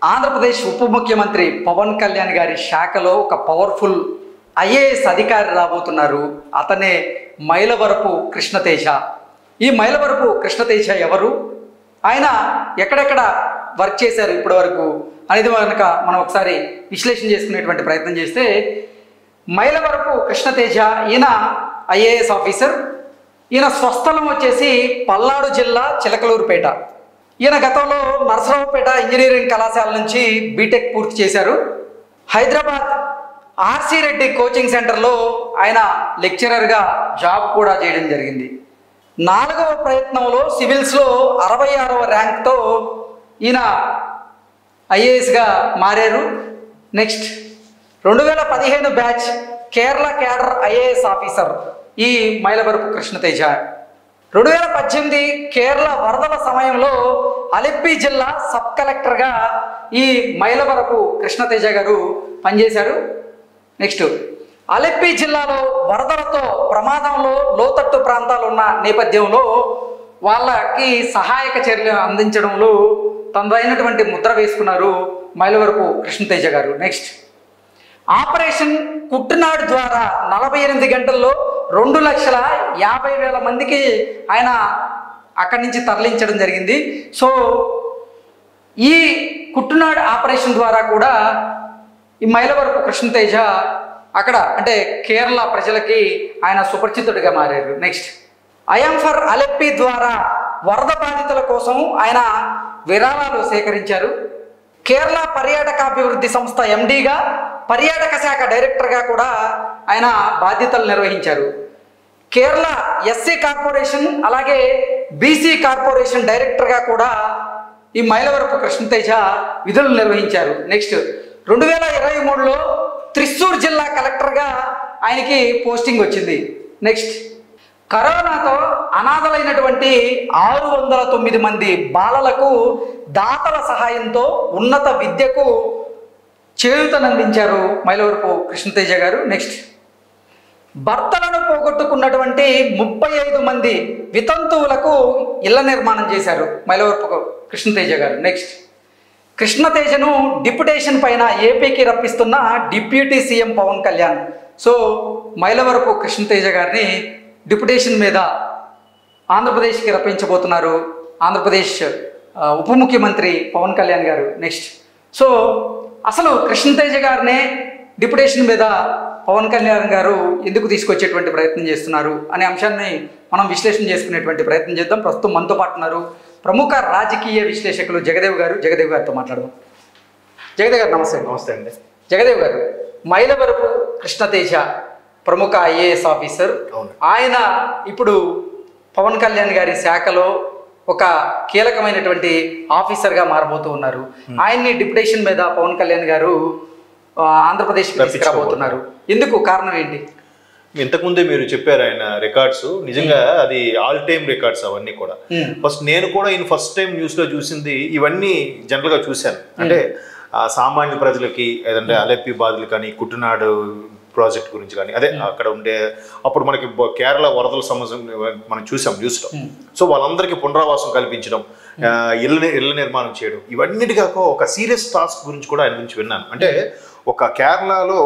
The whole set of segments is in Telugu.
ఆంధ్రప్రదేశ్ ఉప ముఖ్యమంత్రి పవన్ కళ్యాణ్ గారి శాఖలో ఒక పవర్ఫుల్ ఐఏఎస్ అధికారి రాబోతున్నారు. అతనే మైలవరపు కృష్ణతేజ. ఈ మైలవరపు కృష్ణతేజ ఎవరు, ఆయన ఎక్కడెక్కడ వర్క్ చేశారు ఇప్పటి వరకు అనేది కనుక మనం ఒకసారి విశ్లేషణ చేసుకునేటువంటి ప్రయత్నం చేస్తే, మైలవరపు కృష్ణతేజ ఈయన ఐఏఎస్ ఆఫీసర్. ఈయన స్వస్థలం వచ్చేసి పల్నాడు జిల్లా చిలకలూరుపేట. ఈయన గతంలో నరసరావుపేట ఇంజనీరింగ్ కళాశాల నుంచి బీటెక్ పూర్తి చేశారు. హైదరాబాద్ ఆర్సీ రెడ్డి కోచింగ్ సెంటర్లో ఆయన లెక్చరర్గా జాబ్ కూడా చేయడం జరిగింది. 4వ ప్రయత్నంలో సివిల్స్లో 66వ ర్యాంక్తో ఈయన ఐఏఎస్గా మారారు. Next 2015 batch Kerala cadre IAS officer ఈ మైలవరపు కృష్ణతేజ. 2018 కేరళ వరదల సమయంలో అలెప్పి జిల్లా సబ్ కలెక్టర్గా ఈ మైలవరపు కృష్ణతేజ గారు పనిచేశారు. నెక్స్ట్ అలెప్పి జిల్లాలో వరదలతో ప్రమాదంలో లోతట్టు ప్రాంతాలు ఉన్న నేపథ్యంలో వాళ్ళకి సహాయక చర్యలు అందించడంలో తనదైనటువంటి ముద్ర వేసుకున్నారు మైలవరపు కృష్ణతేజ గారు. నెక్స్ట్ ఆపరేషన్ కుట్టునాడు ద్వారా 48 గంటల్లో 2,50,000 మందికి ఆయన అక్కడి నుంచి తరలించడం జరిగింది. సో ఈ కుట్టునాడు ఆపరేషన్ ద్వారా కూడా ఈ మైలవరపు కృష్ణతేజ అక్కడ అంటే కేరళ ప్రజలకి ఆయన సుపరిచితుడిగా మారారు. నెక్స్ట్ ఐఎమ్ ఫర్ అలెప్పి ద్వారా వరద బాధితుల కోసం ఆయన విరాళాలు సేకరించారు. కేరళ పర్యాటకాభివృద్ధి సంస్థ ఎండీగా, పర్యాటక శాఖ డైరెక్టర్గా కూడా ఆయన బాధ్యతలు నిర్వహించారు. కేరళ ఎస్సీ కార్పొరేషన్ అలాగే బీసీ కార్పొరేషన్ డైరెక్టర్గా కూడా ఈ మైలవరపు కృష్ణతేజ విధులు నిర్వహించారు. నెక్స్ట్ 2023లో త్రిశూర్ జిల్లా కలెక్టర్గా ఆయనకి పోస్టింగ్ వచ్చింది. నెక్స్ట్ కరోనాతో అనాథలైనటువంటి 609 మంది బాలలకు దాతల సహాయంతో ఉన్నత విద్యకు చేయూతనందించారు మైలవరపు కృష్ణతేజ గారు. నెక్స్ట్ భర్తలను పోగొట్టుకున్నటువంటి 35 మంది వితంతువులకు ఇళ్ల నిర్మాణం చేశారు మైలవరపు కృష్ణతేజ గారు. నెక్స్ట్ కృష్ణతేజను డిప్యుటేషన్ పైన ఏపీకి రప్పిస్తున్న deputy CM Pawan Kalyan. So Mylavarapu Krishnateja గారిని డిప్యుటేషన్ మీద ఆంధ్రప్రదేశ్కి రప్పించబోతున్నారు ఆంధ్రప్రదేశ్ ఉప ముఖ్యమంత్రి పవన్ కళ్యాణ్ గారు. నెక్స్ట్ సో అసలు కృష్ణతేజ గారినే డిప్యుటేషన్ మీద పవన్ కళ్యాణ్ గారు ఎందుకు తీసుకొచ్చేటువంటి ప్రయత్నం చేస్తున్నారు అనే అంశాన్ని మనం విశ్లేషణ చేసుకునేటువంటి ప్రయత్నం చేద్దాం. ప్రస్తుతం మనతో పాటు ఉన్నారు ప్రముఖ రాజకీయ విశ్లేషకులు జగదేవ్ గారు. జగదేవ్ గారితో మాట్లాడదాం. జగదేవ్ గారు నమస్తే. నమస్తే అండి. జగదేవ్ గారు, మైలవరపు కృష్ణతేజ ప్రముఖ ఐఏఎస్ ఆఫీసర్. ఆయన ఇప్పుడు పవన్ కళ్యాణ్ గారి శాఖలో ఒక కీలకమైనటువంటి ఆఫీసర్గా మారబోతూ ఉన్నారు. ఆయన్ని డిప్యుటేషన్ మీద పవన్ కళ్యాణ్ గారు ఆంధ్రప్రదేశ్కి తీసుకురాబోతున్నారు. ఎందుకు, కారణం ఏంటి? ఇంతకుముందే మీరు చెప్పారు ఆయన రికార్డ్స్, నిజంగా అది ఆల్ టైమ్ రికార్డ్స్ అవన్నీ కూడా. ఫస్ట్ నేను కూడా ఈయన ఫస్ట్ టైం న్యూస్లో చూసింది ఇవన్నీ జనరల్గా చూశాను. అంటే సామాన్య ప్రజలకి ఏదంటే అలెప్పి బాధలు కానీ కుట్టునాడు ప్రాజెక్ట్ గురించి కానీ అదే అక్కడ ఉండే అప్పుడు మనకి కేరళ వరదల సమస్య మనం చూసాం న్యూస్లో. సో వాళ్ళందరికీ పునరావాసం కల్పించడం, ఇళ్ళ నిర్మాణం చేయడం, ఇవన్నిటి కాక ఒక సీరియస్ టాస్క్ గురించి కూడా ఆయన నుంచి విన్నాను. అంటే ఒక కేరళలో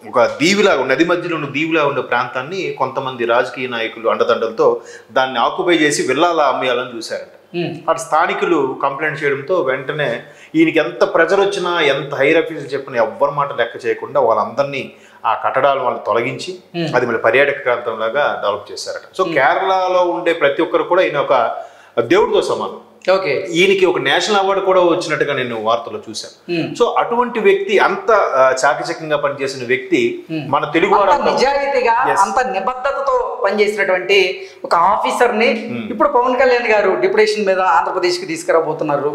ఒక దీవిలా నది మధ్యలో ఉన్న దీవిలా ఉండే ప్రాంతాన్ని కొంతమంది రాజకీయ నాయకులు అండదండలతో దాన్ని ఆక్యుపై చేసి విల్లాలా అమ్మేయాలని చూశారంట. అటు స్థానికులు కంప్లైంట్ చేయడంతో వెంటనే ఈయనకి ఎంత ప్రెజర్ వచ్చినా ఎంత హైర్ ఆఫీసర్ చెప్పినా ఎవ్వరి మాట లెక్క చేయకుండా వాళ్ళందరినీ ఆ కట్టడాలు వాళ్ళు తొలగించి అది మళ్ళీ పర్యాటక ప్రాంతంలాగా డెవలప్ చేశారట. సో కేరళలో ఉండే ప్రతి ఒక్కరు కూడా ఈయన ఒక దేవుడితో సమానం. ఓకే, ఈయనకి ఒక నేషనల్ అవార్డు కూడా వచ్చినట్టుగా నేను వార్తల్లో చూశాను. సో అటువంటి వ్యక్తి, అంత చాకచక్యంగా పనిచేసిన వ్యక్తి మన తెలుగు నిజాయితీగా అంత నిబద్ధతతో పనిచేసినటువంటి ఒక ఆఫీసర్ ని ఇప్పుడు పవన్ కళ్యాణ్ గారు డిప్యుటేషన్ మీద ఆంధ్రప్రదేశ్ కి తీసుకురాబోతున్నారు.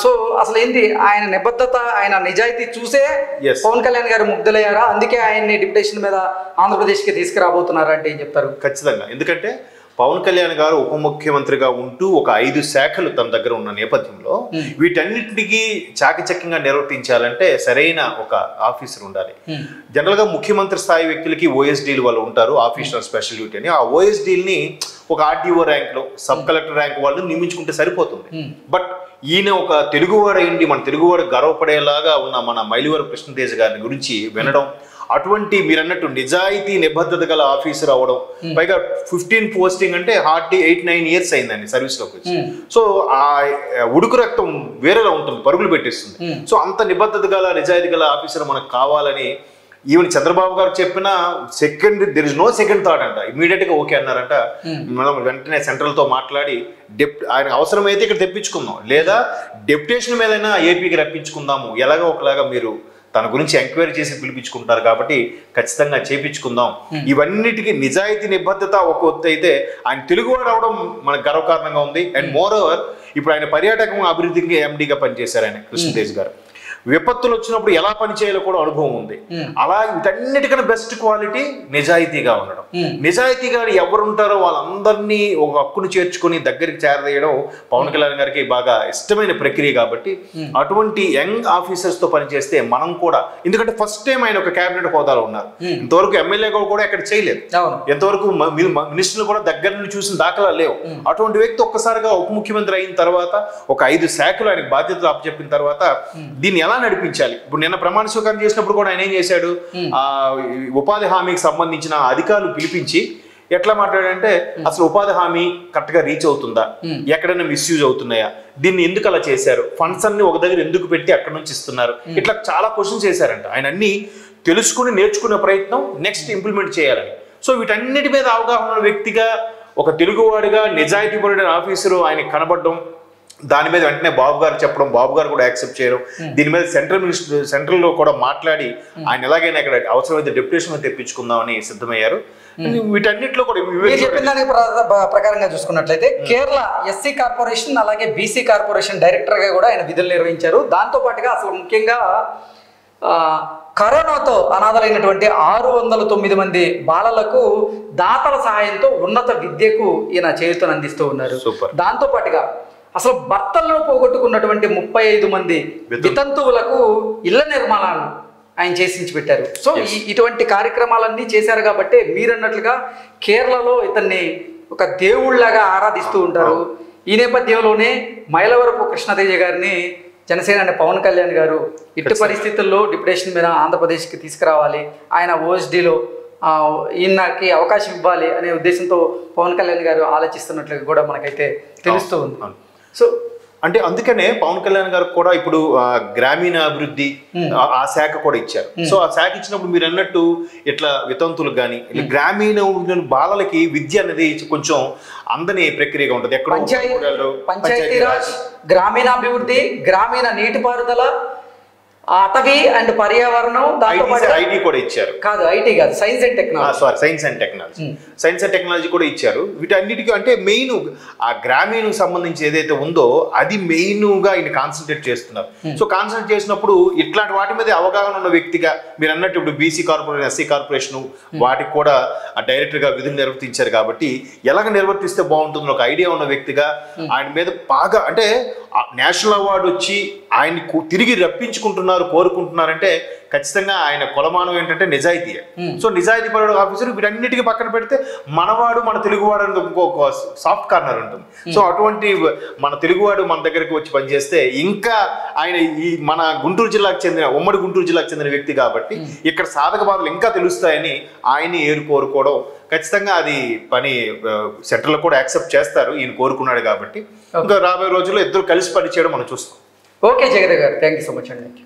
సో అసలు ఏంటి, ఆయన నిబద్ధత, ఆయన నిజాయితీ చూసే పవన్ కళ్యాణ్ గారు ముగ్ధులయ్యారా? అందుకే ఆయన్ని డిప్యుటేషన్ మీద ఆంధ్రప్రదేశ్ కి తీసుకురాబోతున్నారా అంటే ఏం చెప్తారు? ఖచ్చితంగా. ఎందుకంటే పవన్ కళ్యాణ్ గారు ఉప ముఖ్యమంత్రిగా ఉంటూ ఒక 5 శాఖలు తన దగ్గర ఉన్న నేపథ్యంలో వీటన్నిటికీ చాకచక్యంగా నిర్వర్తించాలంటే సరైన ఒక ఆఫీసర్ ఉండాలి. జనరల్గా ముఖ్యమంత్రి స్థాయి వ్యక్తులకి ఓఎస్డీలు వాళ్ళు ఉంటారు, ఆఫీసర్ స్పెషల్ డ్యూటీ అని. ఆ ఓఎస్డీల్ని ఒక ఆర్డీఓ ర్యాంక్లో, సబ్ కలెక్టర్ ర్యాంక్ వాళ్ళు నియమించుకుంటే సరిపోతుంది. బట్ ఈయన ఒక తెలుగువాడైంది, మన తెలుగువాడు గర్వపడేలాగా ఉన్న మన మైలవరపు కృష్ణతేజ గారిని గురించి వినడం, అటువంటి మీరు అన్నట్టు నిజాయితీ నిబద్ధత గల ఆఫీసర్ అవడం, పైగా 15 పోస్టింగ్ అంటే హార్డ్లీ 8-9 ఇయర్స్ అయిందండి సర్వీస్లోకి వచ్చి. సో ఆ ఉడుకు రక్తం వేరేలా ఉంటుంది, పరుగులు పెట్టిస్తుంది. సో అంత నిబద్ధత గల నిజాయితీ గల ఆఫీసర్ మనకు కావాలని ఈవెన్ చంద్రబాబు గారు చెప్పిన there is no second thought అంట, ఇమీడియట్ గా ఓకే అన్నారంట. మనం వెంటనే సెంట్రల్ తో మాట్లాడి ఆయన అవసరమైతే ఇక్కడ తెప్పించుకుందాం, లేదా డెప్యుటేషన్ మీదైనా ఏపీకి రప్పించుకుందాము, ఎలాగో ఒకలాగా మీరు తన గురించి ఎంక్వైరీ చేసి పిలిపించుకుంటారు కాబట్టి ఖచ్చితంగా చేపించుకుందాం. ఇవన్నిటికీ నిజాయితీ నిబద్ధత ఒక ఒత్తు అయితే, ఆయన తెలుగువాడు అవడం మనకు గర్వకారణంగా ఉంది. అండ్ మోర్ ఓవర్ ఇప్పుడు ఆయన పర్యాటకం అభివృద్ధికి ఎండీగా పనిచేశారు ఆయన కృష్ణతేజ్ గారు. విపత్తులు వచ్చినప్పుడు ఎలా పనిచేయాలో కూడా అనుభవం ఉంది. అలా వీటన్నిటికన్నా బెస్ట్ క్వాలిటీ నిజాయితీగా ఉండడం. నిజాయితీగా ఎవరుంటారో వాళ్ళందరినీ ఒక హక్కును చేర్చుకుని దగ్గరికి చేరదేయడం పవన్ కళ్యాణ్ గారికి బాగా ఇష్టమైన ప్రక్రియ కాబట్టి అటువంటి యంగ్ ఆఫీసర్స్ తో పనిచేస్తే మనం కూడా, ఎందుకంటే ఫస్ట్ టైం ఆయన ఒక కేబినెట్ హోదాలో ఉన్నారు, ఇంతవరకు ఎమ్మెల్యేగా కూడా ఎక్కడ చేయలేదు, ఎంతవరకు మినిస్టర్లు కూడా దగ్గర నుండి చూసిన దాఖలా లేవు. అటువంటి వ్యక్తి ఒక్కసారిగా ఉప ముఖ్యమంత్రి అయిన తర్వాత ఒక 5 శాఖలు ఆయనకు బాధ్యతలు అప్పచెప్పిన తర్వాత దీన్ని ఎలా నడిపించాలి. ఇప్పుడు నిన్న ప్రమాణ స్వీకారం చేసినప్పుడు కూడా ఆయన ఏం చేశాడు, ఆ ఉపాధి హామీకి సంబంధించిన అధికారులు పిలిపించి ఎట్లా మాట్లాడంటే, అసలు ఉపాధి హామీ కరెక్ట్ గా రీచ్ అవుతుందా, ఎక్కడైనా మిస్యూజ్ అవుతున్నాయా, దీన్ని ఎందుకు అలా చేశారు, ఫండ్స్ అన్ని ఒక దగ్గర ఎందుకు పెట్టి అక్కడ నుంచి ఇస్తున్నారు, ఇట్లా చాలా క్వశ్చన్స్ చేశారంట. ఆయన అన్ని తెలుసుకుని నేర్చుకునే ప్రయత్నం నెక్స్ట్ ఇంప్లిమెంట్ చేయాలని. సో వీటన్నిటి మీద అవగాహన ఉన్న వ్యక్తిగా, ఒక తెలుగువాడిగా నిజాయితీపరుడైన ఆఫీసరు ఆయన కనబడడం, దాని మీద వెంటనే బాబు గారు చెప్పడం, బాబు గారు కూడా యాక్సెప్ట్ చేయడం, దీని మీద సెంట్రల్లో కూడా మాట్లాడి ఆయన ఎలాగైనా ఇక్కడ అవసరమైతే డెప్యుటేషన్ తెప్పించుకుందామని సిద్ధమయ్యారు. వీటన్నిటిలో కూడా చెప్పిన దానికి ప్రకారంగా చూసుకున్నట్లయితే కేరళ ఎస్సీ కార్పొరేషన్ అలాగే బీసీ కార్పొరేషన్ డైరెక్టర్ గా కూడా ఆయన విధులు నిర్వహించారు. దాంతో పాటుగా అసలు ముఖ్యంగా కరోనాతో అనాథలైనటువంటి 609 మంది బాలలకు దాతల సహాయంతో ఉన్నత విద్యకు ఈయన చేయూతను అందిస్తూ ఉన్నారు. దాంతో పాటుగా అసలు భర్తలను పోగొట్టుకున్నటువంటి 35 మంది వితంతువులకు ఇళ్ల నిర్మాణాలను ఆయన చేసించి పెట్టారు. సో ఇటువంటి కార్యక్రమాలన్నీ చేశారు కాబట్టి మీరన్నట్లుగా కేరళలో ఇతన్ని ఒక దేవుళ్లాగా ఆరాధిస్తూ ఉంటారు. ఈ నేపథ్యంలోనే మైలవరపు కృష్ణతేజ గారిని జనసేన పవన్ కళ్యాణ్ గారు ఇట్టి పరిస్థితుల్లో డిప్యుటేషన్ మీద ఆంధ్రప్రదేశ్కి తీసుకురావాలి, ఆయన ఓఎస్డీలో ఈయనకి అవకాశం ఇవ్వాలి అనే ఉద్దేశంతో పవన్ కళ్యాణ్ గారు ఆలోచిస్తున్నట్లుగా కూడా మనకైతే తెలుస్తూ ఉంది. సో అంటే అందుకనే పవన్ కళ్యాణ్ గారు కూడా ఇప్పుడు గ్రామీణ అభివృద్ధి ఆ శాఖ కూడా ఇచ్చారు. సో ఆ శాఖ ఇచ్చినప్పుడు మీరు అన్నట్టు ఇట్లా వితంతులకు కానీ గ్రామీణ బాలలకి విద్య అనేది కొంచెం అందని ప్రక్రియగా ఉంటుంది. ఎక్కడ పంచాయతీరాజ్, గ్రామీణాభివృద్ధి, గ్రామీణ నీటిపారుదల, అటవీ అండ్ పర్యావరణం, ఐటీ కూడా ఇచ్చారు. కాదు ఐటీ కాదు, science and technology. Sorry, science and technology కూడా ఇచ్చారు. వీటన్నిటికీ అంటే మెయిన్ ఆ గ్రామీణకు సంబంధించి ఏదైతే ఉందో అది మెయిన్ గా ఆయన కాన్సన్ట్రేట్ చేస్తున్నారు. సో కాన్సన్ట్రేట్ చేసినప్పుడు ఇట్లాంటి వాటి మీద అవగాహన ఉన్న వ్యక్తిగా మీరు అన్నట్టు ఇప్పుడు బీసీ కార్పొరేషన్, ఎస్సీ కార్పొరేషన్ వాటికి కూడా డైరెక్టర్ గా విధులు నిర్వర్తించారు కాబట్టి ఎలాగ నిర్వర్తిస్తే బాగుంటుందో ఒక ఐడియా ఉన్న వ్యక్తిగా ఆయన మీద బాగా, అంటే నేషనల్ అవార్డు వచ్చి ఆయన్ని తిరిగి రప్పించుకుంటున్నారు, కోరుకుంటున్నారంటే ఖచ్చితంగా ఆయన కొలమానం ఏంటంటే నిజాయితీయే. సో నిజాయితీ పరుడు ఆఫీసర్ వీటన్నిటికీ పక్కన పెడితే మనవాడు మన తెలుగువాడు అని ఇంకొక సాఫ్ట్ కార్నర్ ఉంటుంది. సో అటువంటి మన తెలుగువాడు మన దగ్గరికి వచ్చి పనిచేస్తే ఇంకా ఆయన ఈ మన గుంటూరు జిల్లాకు చెందిన, ఉమ్మడి గుంటూరు జిల్లాకు చెందిన వ్యక్తి కాబట్టి ఇక్కడ సాధక బాధలు ఇంకా తెలుస్తాయని ఆయన్ని కోరుకోవడం ఖచ్చితంగా అది పని సెంటర్లో కూడా యాక్సెప్ట్ చేస్తారు, ఈయన కోరుకున్నాడు కాబట్టి. ఇంకా రాబోయే రోజుల్లో ఇద్దరు కలిసి పనిచేయడం మనం చూస్తాం. ఓకే జగదేవ్ గారు, థ్యాంక్ యూ సో మచ్ అండి.